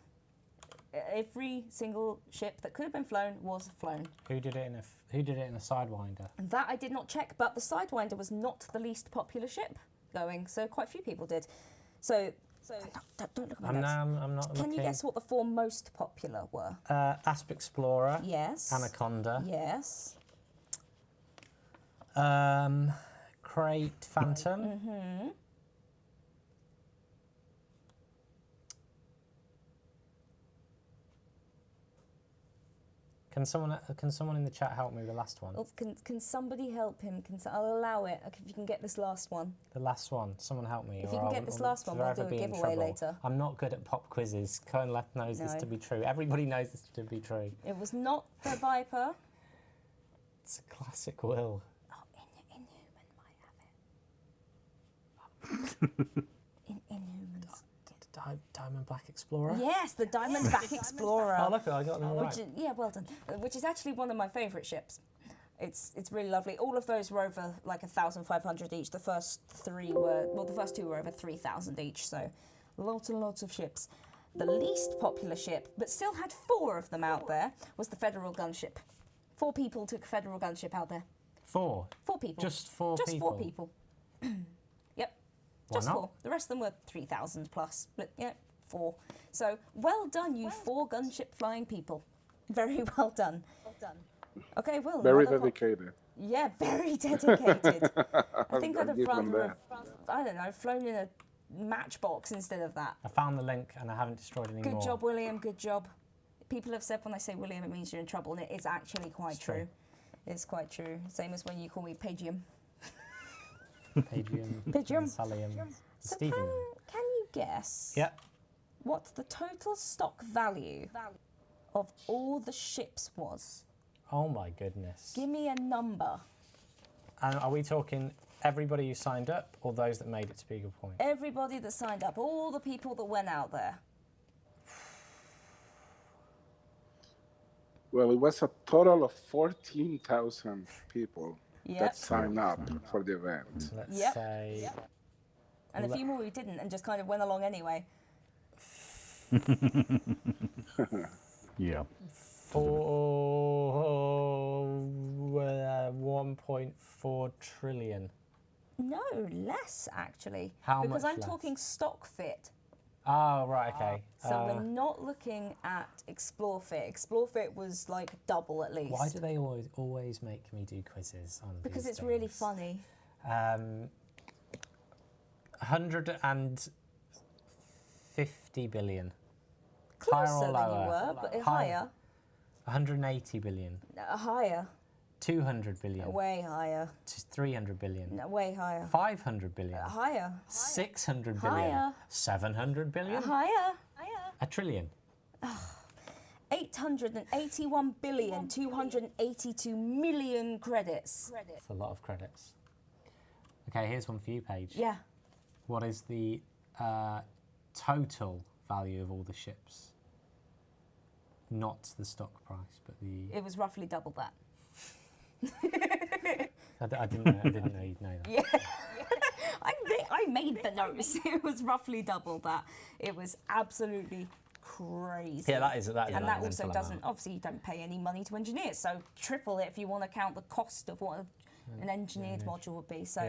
Every single ship that could have been flown was flown. Who did it in a Sidewinder? And that I did not check, but the Sidewinder was not the least popular ship going, so quite a few people did. So don't look at my notes. I'm not looking. Can you guess what the 4 most popular were? Asp Explorer. Yes. Anaconda. Yes. Crate Phantom. Mm-hmm. Can someone in the chat help me with the last one? Oh, can somebody help him? I'll allow it if you can get this last one. The last one. Someone help me. If you can get this last one, we'll do a giveaway later. I'm not good at pop quizzes. Cohen Leth knows this to be true. Everybody knows this to be true. It was not the Viper. It's a classic Will. Oh, Inhuman might have it. Inhumans. Diamond Black Explorer? Yes, the Diamond Black Explorer. Oh, look, I got them right. Yeah, well done. Which is actually one of my favourite ships. It's really lovely. All of those were over like 1,500 each. The first 2 were over 3,000 each, so lots and lots of ships. The least popular ship, but still had 4 of them out there, was the Federal Gunship. 4 people took a Federal Gunship out there. 4? 4 people. Just 4 people? Just 4 people. Yep. Just 4. The rest of them were 3,000 plus, but yeah, 4. So well done, you 4 gunship flying people. Very well done. Well done. Okay, Will. Very dedicated. Yeah, very dedicated. I think I'd have rather, I don't know, flown in a matchbox instead of that. I found the link and I haven't destroyed any more. Good job, William. Good job. People have said when I say William, it means you're in trouble, and it is actually quite true. It's quite true. Same as when you call me Pagium. Pagium. Salium. So Stephen. can you guess what the total stock value of all the ships was? Oh my goodness. Give me a number. And are we talking everybody who signed up or those that made it to Beagle Point? Everybody that signed up, all the people that went out there. Well, it was a total of 14,000 people that signed up for the event. Let's say... And a few more who didn't and just kind of went along anyway. Yeah. 1.4 trillion. No, less actually. How because much I'm less? talking stock fit. Oh, right, okay. So we're not looking at Explore Fit. Explore Fit was like double at least. Why do they always make me do quizzes on Because these it's things? really funny. 150 billion. Closer Higher or than lower? you were, but higher. 180 billion. Higher. 200 billion. Way higher. 300 billion. No, way higher. 500 billion. Higher. 600 billion. Higher. 700 billion. Higher. 1 trillion. 881,282,000,000 credits. That's a lot of credits. Okay, here's one for you, Paige. Yeah. What is the total value of all the ships? Not the stock price, but the... It was roughly double that. I didn't know you'd know that. Yeah. I made the notes. It was roughly double that. It was absolutely crazy. Yeah, that is. And that also doesn't, obviously you don't pay any money to engineers, so triple it if you want to count the cost of what an engineered module would be. So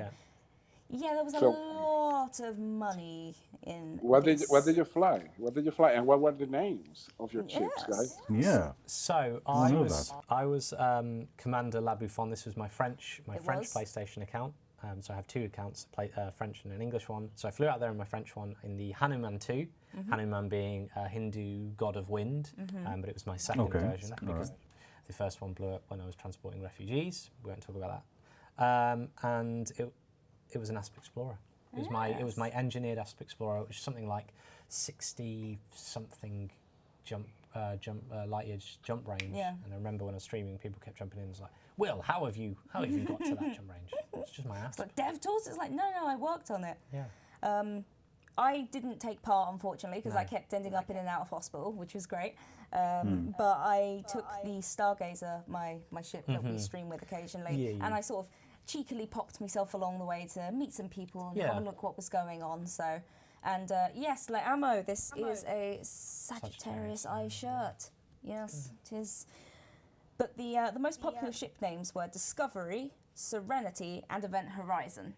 yeah, there was a lot of money in what did you fly? And what were the names of your ships, guys? Yeah. So I was Commander La Bouffon. This was my French PlayStation account. So I have two accounts, a French and an English one. So I flew out there in my French one in the Hanuman 2, Hanuman being a Hindu god of wind, but it was my second version because the first one blew up when I was transporting refugees. We won't talk about that. And it was an Asp Explorer. It was my engineered Asp Explorer, which is something like 60-something light years jump range. Yeah. And I remember when I was streaming, people kept jumping in and was like, Will, how have you got to that jump range? It's just my Asp. But dev tools, it's like, no, I worked on it. Yeah. I didn't take part, unfortunately, because I kept ending up in and out of hospital, which was great. But I took the Stargazer, my ship that we stream with occasionally, and I sort of cheekily popped myself along the way to meet some people and have a look what was going on. So, and yes, like Ammo, this is a Sagittarius Eye shirt. Yes, it is. But the most popular ship names were Discovery, Serenity, and Event Horizon.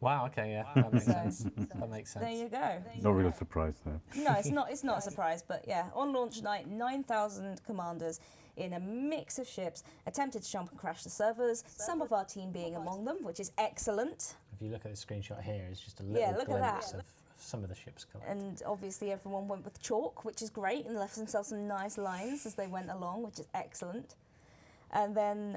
Wow. Okay. Yeah. That makes sense. That makes sense. There you go. No real surprise there. No, it's not. It's not a surprise. But yeah, on launch night, 9,000 commanders in a mix of ships attempted to jump and crash the servers. Some of our team being among them, which is excellent. If you look at the screenshot here, it's just a little glimpse of some of the ships collected. And obviously, everyone went with chalk, which is great, and left themselves some nice lines as they went along, which is excellent. And then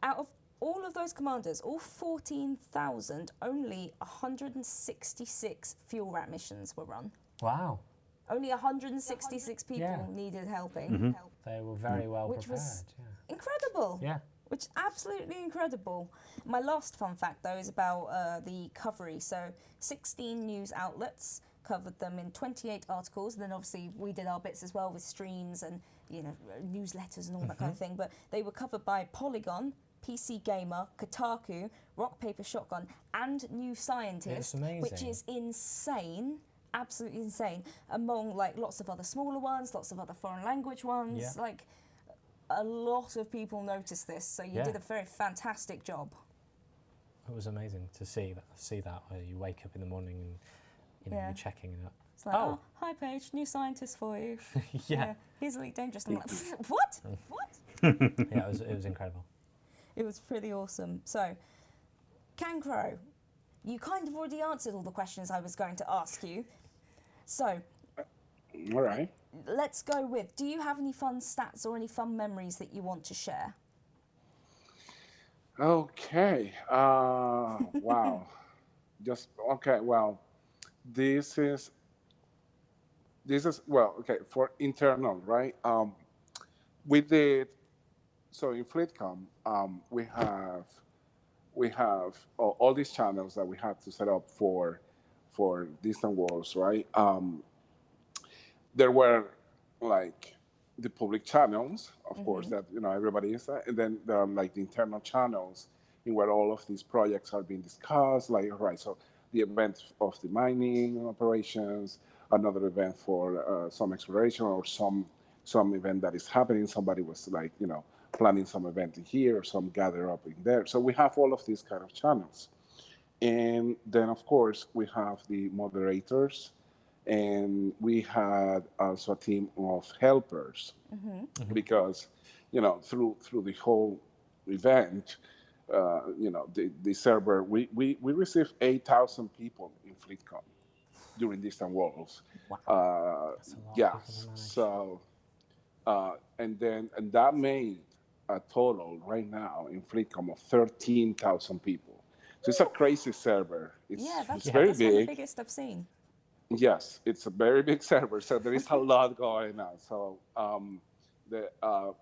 out of all of those commanders, all 14,000, only 166 fuel rat missions were run. Wow. Only 166 people needed helping. They were very well prepared. Which was incredible. Yeah. Which is absolutely incredible. My last fun fact, though, is about the coverage. So 16 news outlets covered them in 28 articles. And then obviously we did our bits as well with streams and newsletters and all that kind of thing. But they were covered by Polygon, PC Gamer, Kotaku, Rock Paper Shotgun, and New Scientist, which is insane, absolutely insane. Among lots of other smaller ones, lots of other foreign language ones, a lot of people noticed this. So you did a very fantastic job. It was amazing to see that. Where you wake up in the morning and you're checking it out. It's like, oh, hi Paige, New Scientist for you. Here's Elite Dangerous. I'm like, what? Yeah, it was incredible. It was pretty awesome. So, Cancro, you kind of already answered all the questions I was going to ask you. So, all right. Let's go with, do you have any fun stats or any fun memories that you want to share? Okay. Wow. Well, this is for internal, right? We did. So in FleetCom, we have all these channels that we had to set up for distant worlds, right? There were the public channels, of course, that everybody is at, and then there are the internal channels in where all of these projects are being discussed. So the event of the mining operations, another event for some exploration or some event that is happening. Somebody was planning some event in here or some gather up in there. So we have all of these kind of channels. And then, of course, we have the moderators, and we had also a team of helpers because, through the whole event, the server, we received 8,000 people in FleetCon during distant worlds. Wow. So, and that made a total right now in FleetCom of 13,000 people. So it's a crazy server. It's very big. One of the biggest I've seen. Yes, it's a very big server, so there is a lot going on. So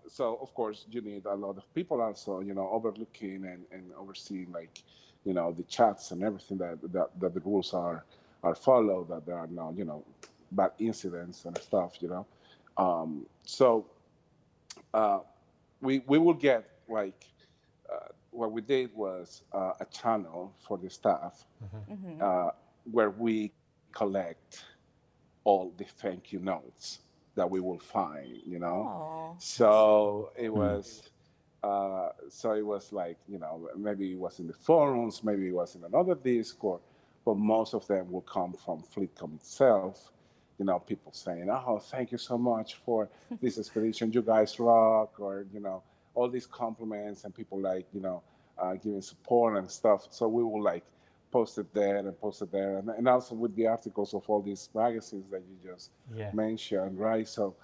so of course you need a lot of people also, overlooking and overseeing, like, the chats and everything that the rules are followed, that there are no, bad incidents and stuff. So uh, we will get, like, what we did was a channel for the staff, where we collect all the thank you notes that we will find. Oh, So Mm. it was like, maybe it was in the forums, maybe it was in another Discord, but most of them will come from FleetCom itself. People saying, "Oh, thank you so much for this expedition. You guys rock," or all these compliments, and people, like, giving support and stuff. So we will, like, post it there and post it there, and also with the articles of all these magazines that you just Yeah. mentioned, right? So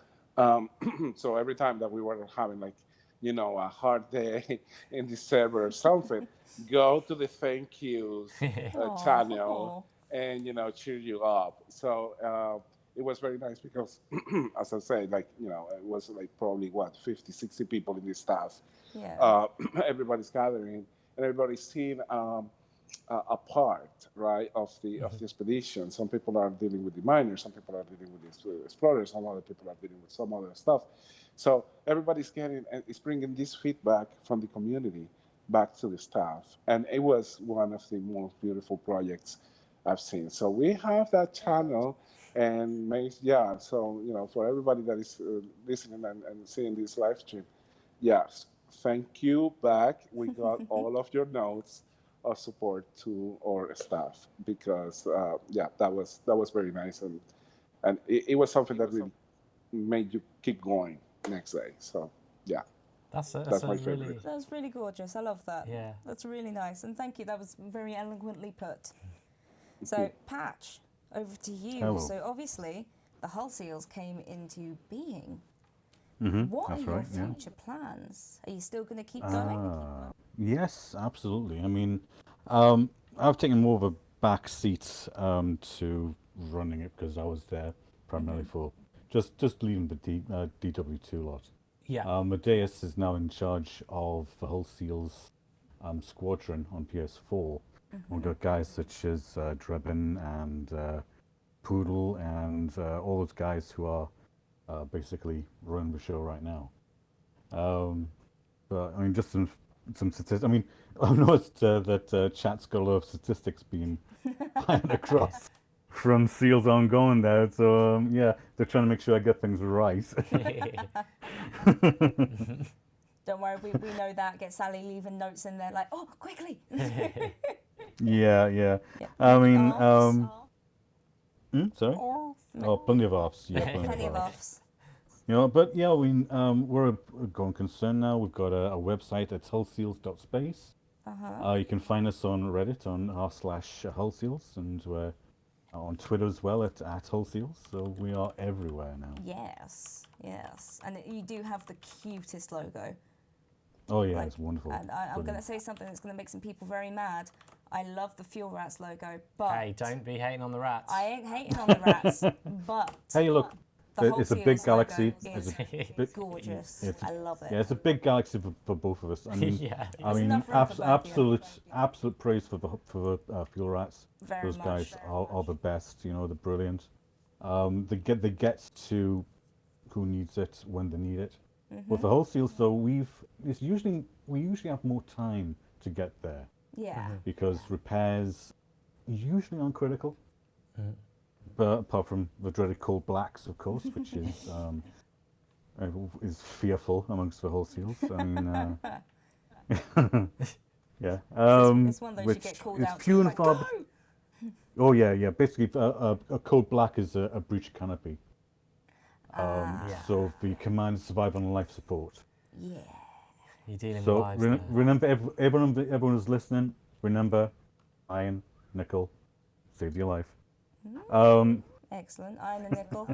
so every time that we were having, like, a hard day in the server or something, go to the thank yous channel, oh, and cheer you up. So it was very nice because, as I said, like, it was like probably what, 50, 60 people in the staff. yeah. Everybody's gathering, and everybody's seeing a part, right, of the expedition. Some people are dealing with the miners, some people are dealing with the explorers, some other people are dealing with some other stuff. So everybody's getting and is bringing this feedback from the community back to the staff, and it was one of the most beautiful projects I've seen. So we have that channel, and yeah. So for everybody that is listening and seeing this live stream, yes, thank you back. We got all of your notes of support to our staff, because yeah, that was very nice, and it was something that really made you keep going next day. So yeah, That's that's a my favorite. really, That was really gorgeous. I love that. yeah. That's really nice. And thank you. That was very eloquently put. So, Patch, over to you. Hello. So, obviously, the Hull Seals came into being. Hmm. What are That's your right. Yeah. future plans? Are you still going to keep going? Yes, absolutely. I mean, I've taken more of a back seat to running it because I was there primarily for just leading the DW2 lot. Yeah. Matthias is now in charge of the whole SEALs squadron on PS4. We've got guys such as Drebin and Poodle and all those guys who are basically running the show right now. But I mean, just some statistics. I mean, I've noticed that chat's got a lot of statistics being fired across from Seals ongoing there. So yeah, they're trying to make sure I get things right. Don't worry, we know that. Get Sally leaving notes in there like, oh, quickly. Yeah, yeah. Yeah. I Many mean, offs. sorry. Oh, plenty of offs. Yeah, plenty Plenty of of offs. offs. But yeah, we're a going concern now. We've got a website at hullseals.space. You can find us on Reddit on r/hullseals, and we're on Twitter as well at hullseals. So we are everywhere now. Yes, yes. And you do have the cutest logo. Oh yeah, Like, it's wonderful. and I'm going to Brilliant. say something that's going to make some people very mad. I love the Fuel Rats logo, but Hey, don't be hating on the rats. I ain't hating on the rats, but Hey, look, the whole it's a big Seals galaxy. logo is gorgeous. It's, I love it. yeah, it's a big galaxy for both of us. I mean, Yeah. I There's mean, enough room for both of you. absolute praise for the Fuel Rats. Very Those much. guys are the best. They're brilliant. They get to who needs it when they need it. With the whole seals, though, we usually have more time to get there Yeah. because repairs usually aren't critical. But apart from the dreaded cold blacks, of course, which is fearful amongst the whole seals. I mean, yeah. It's one of those you Which get called is out to. few You're and like, far. go! Oh yeah, yeah. Basically, a code black is a breach canopy. Yeah. So the command is survive on life support. Yeah. You're dealing with So lives there. remember, everyone who's listening. Remember, iron, nickel, save your life. Excellent. Iron and nickel.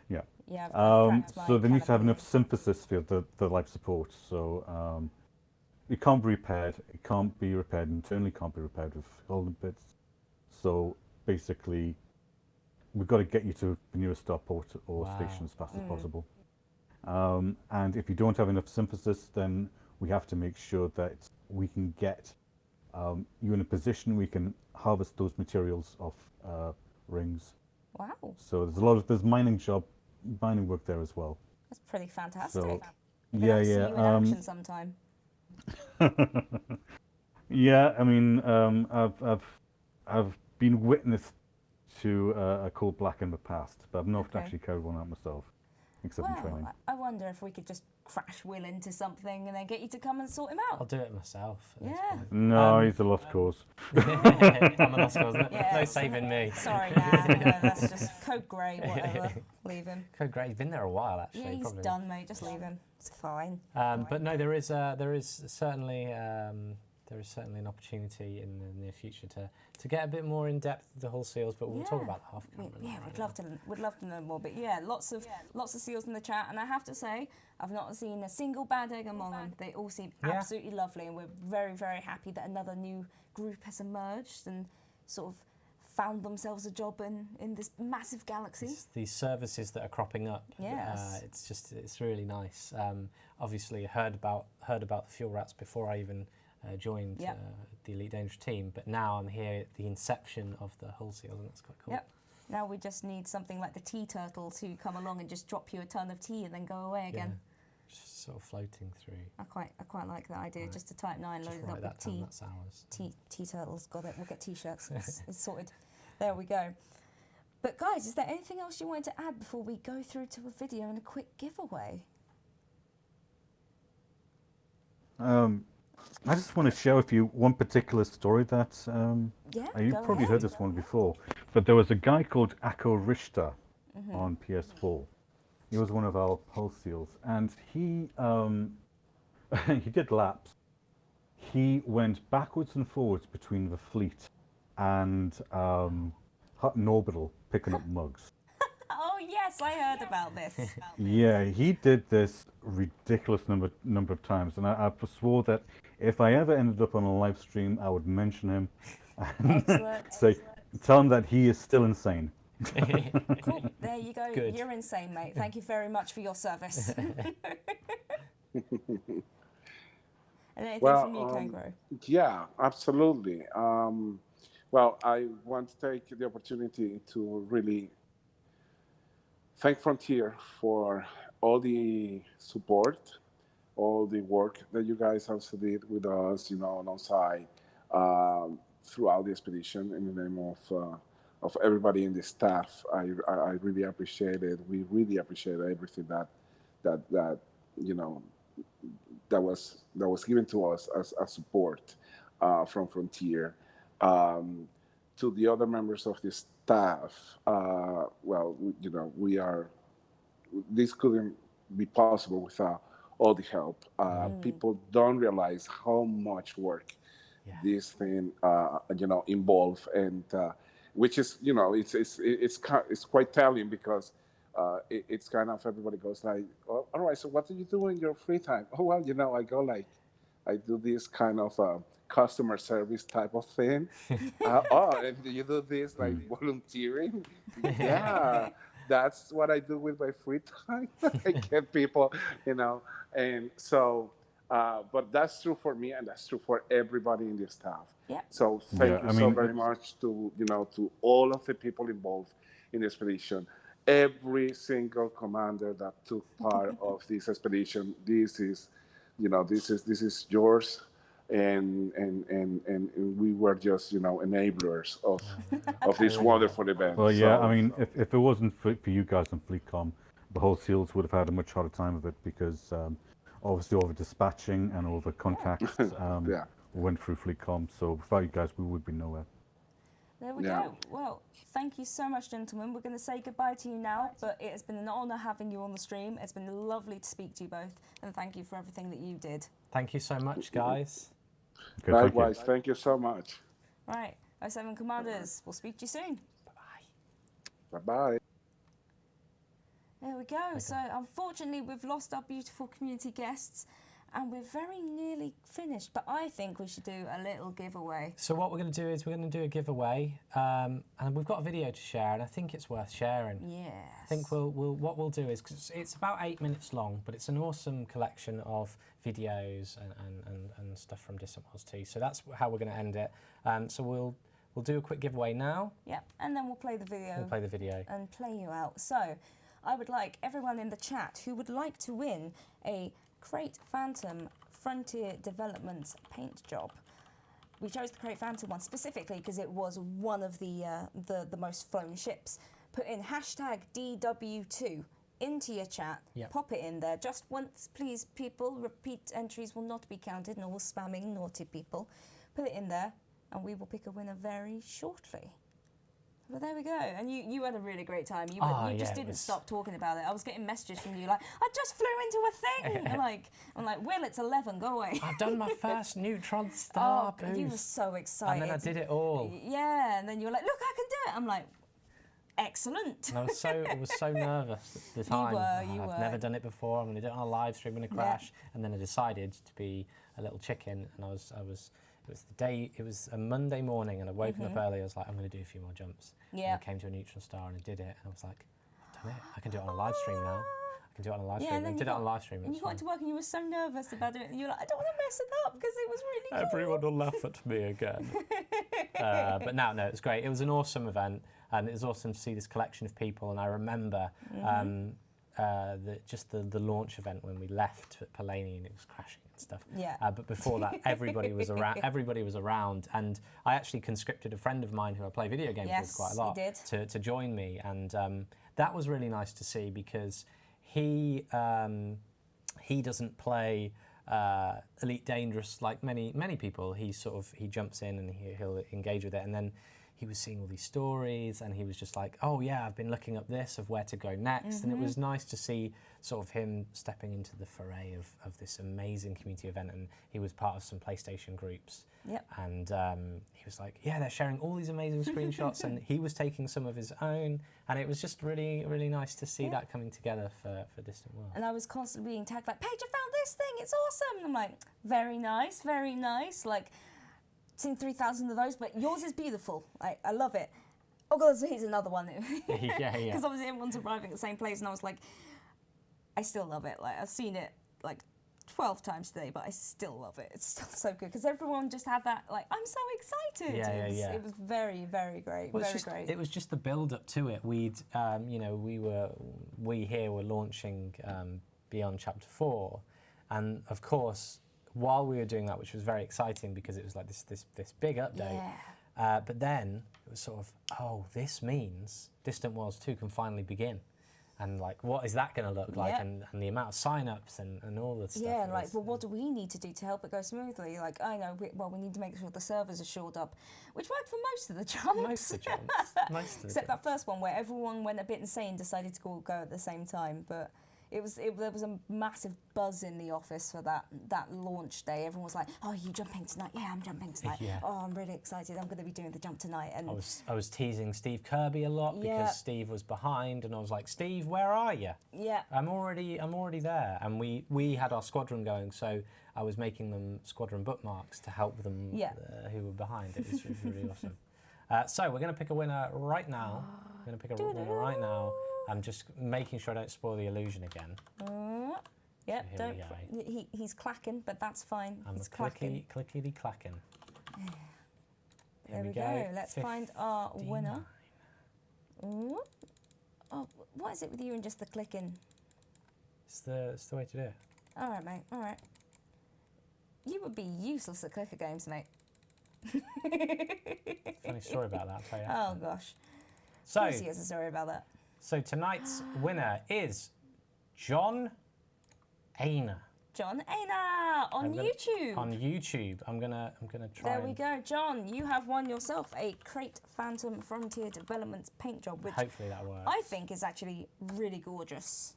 Yeah. Yeah, I've cracked my So they need to have canopy. enough synthesis for the life support. So it can't be repaired. It can't be repaired internally. Can't be repaired with golden bits. So basically, we've got to get you to the nearest starport or station as fast as possible. And if you don't have enough synthesis, then we have to make sure that we can get you in a position we can harvest those materials off rings. Wow. So there's mining work there as well. That's pretty fantastic. So, See you in action sometime. Yeah, I mean, I've been witness to a cold black in the past, but I've not actually carried one out myself, except in training. I wonder if we could just crash Will into something and then get you to come and sort him out. I'll do it myself. Yeah. No, he's a lost cause. I'm a lost cause. No saving me. Sorry, man. No, that's just code grey, whatever. Leave him. Code grey. He's been there a while, actually. Yeah, he's probably. done, mate. Just leave him. It's fine. But no, there is certainly an opportunity in the near future to get a bit more in depth with the hull seals, but we'll talk about the half camera. Yeah, we'd love to know more. But yeah, lots of seals in the chat, and I have to say, I've not seen a single bad egg among them. They all seem absolutely lovely, and we're very, very happy that another new group has emerged and sort of found themselves a job in this massive galaxy. It's these services that are cropping up. Yes. It's really nice. Obviously heard about the fuel rats before I even joined the Elite Danger team, but now I'm here at the inception of the hull seals, and that's quite cool. Yep. Now we just need something like the tea turtle to come along and just drop you a ton of tea and then go away again. Just sort of floating through. I quite like that idea. Right. Just a Type 9 loaded up with tea. That's ours. Tea turtles, got it. We'll get t-shirts. It's sorted. There we go. But guys, is there anything else you wanted to add before we go through to a video and a quick giveaway? I just want to share with you one particular story that you've probably heard this one before, but there was a guy called Akko Richter on PS4. He was one of our hull seals, and he he did laps. He went backwards and forwards between the fleet and Hutton Orbital picking up mugs. Oh yes, I heard about this. Yeah, he did this ridiculous number of times, and I swore that if I ever ended up on a live stream, I would mention him and tell him that he is still insane. Cool. There you go. Good. You're insane, mate. Thank you very much for your service. And anything from you, Kangro? Yeah, absolutely. Well, I want to take the opportunity to really thank Frontier for all the support, all the work that you guys also did with us, alongside throughout the expedition. In the name of everybody in the staff, I really appreciate it. We really appreciate everything that was given to us as support from Frontier. To the other members of the staff, this couldn't be possible without all the help. People don't realize how much work this thing, involve, and which is, it's quite telling, because it's kind of, everybody goes like, oh, all right, so what do you do in your free time? Oh, well, I go I do this kind of customer service type of thing. And you do this volunteering? Yeah, that's what I do with my free time. I get people, and so, but that's true for me, and that's true for everybody in the staff. Yeah. So thank you so very much to all of the people involved in the expedition. Every single commander that took part of this expedition, this is yours, and we were just enablers of this wonderful event. Well, yeah, so, I mean, if it wasn't for you guys on FleetCom, the whole SEALs would have had a much harder time of it, because obviously all the dispatching and all the contacts went through FleetCom. So without you guys, we would be nowhere. There we go. Well, thank you so much, gentlemen. We're going to say goodbye to you now, but it has been an honour having you on the stream. It's been lovely to speak to you both, and thank you for everything that you did. Thank you so much, guys. Okay, likewise, thank you so much. Right, 07 Commanders, we'll speak to you soon. Bye-bye. Bye-bye. There we go. So unfortunately, we've lost our beautiful community guests, And we're very nearly finished, but I think we should do a little giveaway. So what we're going to do is we're going to do a giveaway, and we've got a video to share, and I think it's worth sharing. Yes. I think what we'll do is, because it's about 8 minutes long, but it's an awesome collection of videos and stuff from Distant Worlds 2. So that's how we're going to end it. So we'll do a quick giveaway now. Yep, and then we'll play the video. We'll play the video. And play you out. So I would like everyone in the chat who would like to win a Crate Phantom Frontier Development paint job. We chose the Crate Phantom one specifically because it was one of the most flown ships. Put in hashtag DW2 into your chat. Yep. Pop it in there just once, please, people. Repeat entries will not be counted. No spamming, naughty people. Put it in there, and we will pick a winner very shortly. But there we go. And you had a really great time. You just didn't stop talking about it. I was getting messages from you like, I just flew into a thing. I'm like, Will, it's 11, go away. I've done my first neutron star boost. You were so excited. And then I did it all. Yeah, and then you were like, look, I can do it. I'm like, excellent. And I was so nervous at the time. You were. I've never done it before. I'm going to do it on a live stream, I'm going to crash. Yeah. And then I decided to be a little chicken, and it was a Monday morning, and I woken up early. I was like, I'm going to do a few more jumps. Yeah. And I came to a neutron star and I did it, and I was like, damn it, I can do it on a live stream now. I can do it on a live stream. And I did it on a live stream. And you got to work and you were so nervous about it. And you were like, I don't want to mess it up because it was really cool. Everyone will laugh at me again. But no, it was great. It was an awesome event, and it was awesome to see this collection of people. And I remember the launch event when we left at Palani and it was crashing and stuff. Yeah. But before that, everybody was around. Everybody was around, and I actually conscripted a friend of mine who I play video games with quite a lot to join me, and that was really nice to see because he doesn't play Elite Dangerous like many people. He jumps in and he'll engage with it, and then he was seeing all these stories, and he was just like, oh yeah, I've been looking up this of where to go next. And it was nice to see sort of him stepping into the foray of this amazing community event, and he was part of some PlayStation groups. Yep. And he was like, yeah, they're sharing all these amazing screenshots, and he was taking some of his own, and it was just really, really nice to see that coming together for Distant Worlds. And I was constantly being tagged like, Paige, I found this thing, it's awesome. And I'm like, very nice, very nice. Like, seen 3,000 of those, but yours is beautiful. I love it. Oh God, here's another one. Yeah. Because obviously everyone's arriving at the same place, and I was like, I still love it. Like, I've seen it like 12 times today, but I still love it. It's still so good because everyone just had that like, I'm so excited. It was very, very great. Well, great. It was just the build up to it. We here were launching Beyond Chapter 4, and of course, while we were doing that, which was very exciting because it was like this big update, but then it was sort of, oh, this means Distant Worlds 2 can finally begin. And like, what is that going to look like? And the amount of sign-ups and all the stuff. Yeah, like, well, what do we need to do to help it go smoothly? Like, I know, we need to make sure the servers are shored up, which worked for most of the jumps. Most of the jumps. Except that first one where everyone went a bit insane, decided to go at the same time, but there was a massive buzz in the office for that launch day. Everyone was like, "Oh, are you jumping tonight?" "Yeah, I'm jumping tonight." Yeah. "Oh, I'm really excited. I'm going to be doing the jump tonight." And I was teasing Steve Kirby a lot because Steve was behind, and I was like, "Steve, where are you?" Yeah. I'm already there, and we had our squadron going, so I was making them squadron bookmarks to help them who were behind. It was really awesome. So we're going to pick a winner right now. We're going to pick a winner right now. I'm just making sure I don't spoil the illusion again. Yep, so he's clacking, but that's fine. I'm clacking. clickety clacking. There we go. Let's find our winner. Oh, what is it with you and just the clicking? It's the way to do it. All right, mate. All right. You would be useless at clicker games, mate. Funny story about that. I'll tell you after. Oh gosh. So he has a story about that. So tonight's winner is John Aina. John Aina on YouTube. On YouTube, I'm gonna try. There we go, John. You have won yourself a Crate Phantom Frontier Development paint job, which hopefully that works. I think is actually really gorgeous.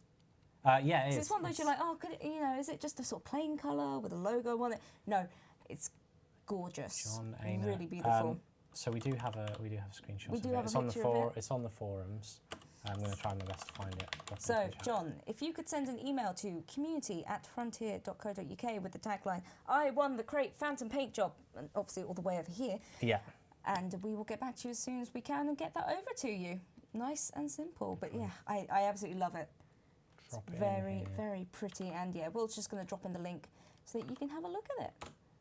Yeah, it is. It's one of those you're like, oh, is it just a sort of plain colour with a logo on it? No, it's gorgeous. John Aina. Really beautiful. So we do have a screenshot. We do have it's a picture of it. It's on the forums. I'm going to try my best to find it. So, John, if you could send an email to community@frontier.co.uk with the tagline, "I won the Crate Phantom paint job," and obviously all the way over here. Yeah. And we will get back to you as soon as we can and get that over to you. Nice and simple. But yeah, I absolutely love it. It's very, very pretty. And yeah, Will's just going to drop in the link so that you can have a look at it.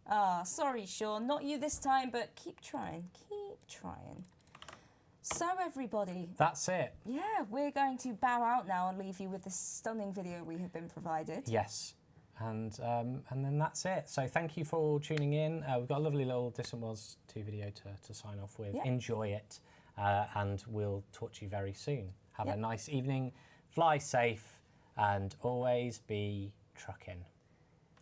Ah, sorry, Sean, not you this time, but keep trying. Keep trying. So, everybody. That's it. Yeah, we're going to bow out now and leave you with this stunning video we have been provided. Yes. And then that's it. So thank you for all tuning in. We've got a lovely little Distant Worlds 2 video to sign off with. Yep. Enjoy it. And we'll talk to you very soon. Have a nice evening. Fly safe. And always be trucking.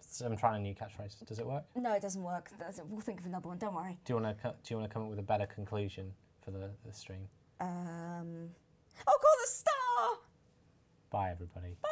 So I'm trying a new catchphrase. Does it work? No, it doesn't work. We'll think of another one. Don't worry. Do you want to come up with a better conclusion for the stream? Oh, call the star! Bye, everybody. Bye.